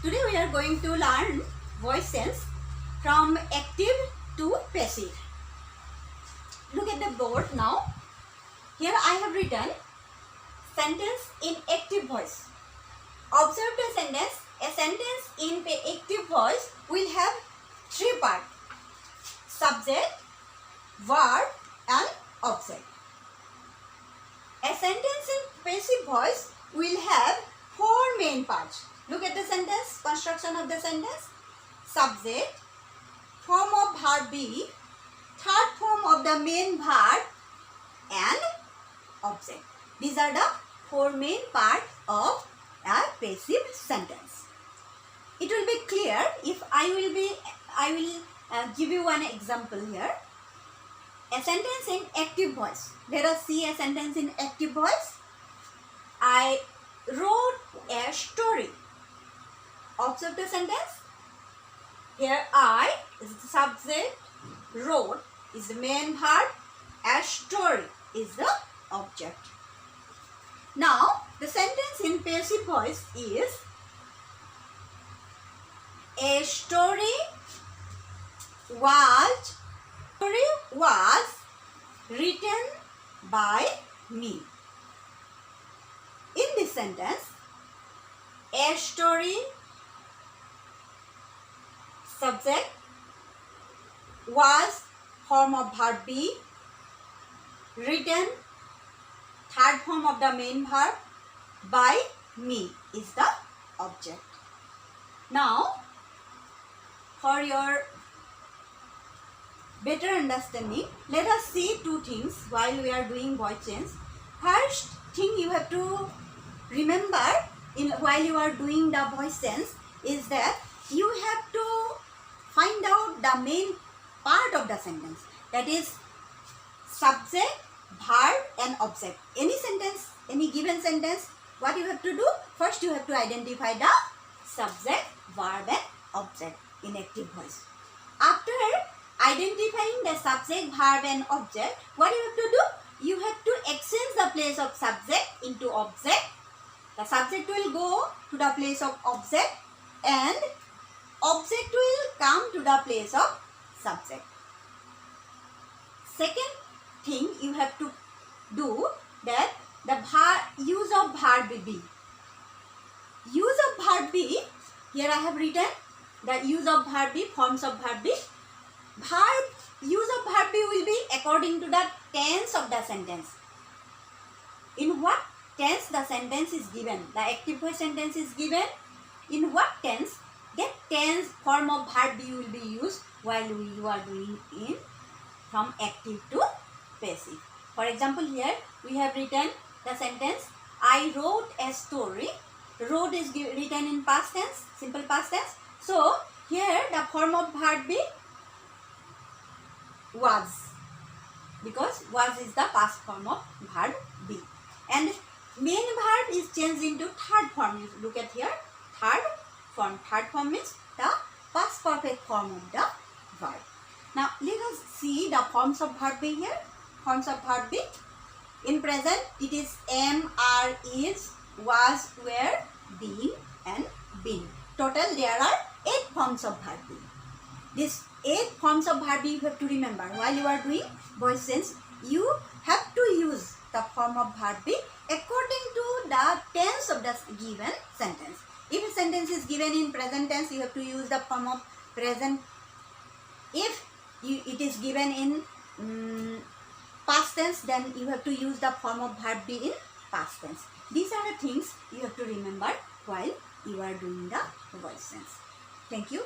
Today we are going to learn voice sense from active to passive. Look at the board now. Here I have written sentence in active voice. Observe the sentence. A sentence in active voice will have three parts: subject, verb and object. A sentence in passive voice will have four main parts. Look at the sentence, construction of the sentence. Subject, form of verb be, third form of the main verb and object. These are the four main parts of a passive sentence. It will be clear if I will give you one example here. A sentence in active voice. Let us see a sentence in active voice. I wrote a story. Observe the sentence. Here I is the subject, wrote is the main verb, a story is the object. Now the sentence in passive voice is a story was written by me. In this sentence, a story, subject, was, form of verb be, written, third form of the main verb, by me is the object. Now, for your better understanding, let us see two things while we are doing voice change. First thing you have to remember while you are doing the voice change is that you have to find out the main part of the sentence, that is subject, verb and object. Any sentence, any given sentence, what you have to do? First you have to identify the subject, verb and object in active voice. After identifying the subject, verb and object, what you have to do? You have to exchange the place of subject into object. The subject will go to the place of object and object will come to the place of subject. Second thing you have to do, that the use of verb be. Use of verb be, here I have written the use of verb be, forms of verb be. Use of verb be will be according to the tense of the sentence. In what tense the sentence is given, the active voice sentence is given, in what tense, that tense form of verb be will be used while you are doing in from active to passive. For example, here we have written the sentence, I wrote a story. Wrote is written in past tense, simple past tense. So here the form of verb be was, because was is the past form of verb be, and main verb is changed into third form. You look at here, third form. Third form means the past perfect form of the verb. Now let us see the forms of verb be here. Forms of verb be. In present it is am, are, is, was, were, been and been. Total there are 8 forms of verb be. This 8 forms of verb be you have to remember. While you are doing voice change, you have to use the form of verb be according to the tense of the given sentence. If a sentence is given in present tense, you have to use the form of present. If it is given in past tense, then you have to use the form of verb be in past tense. These are the things you have to remember while you are doing the voice change. Thank you.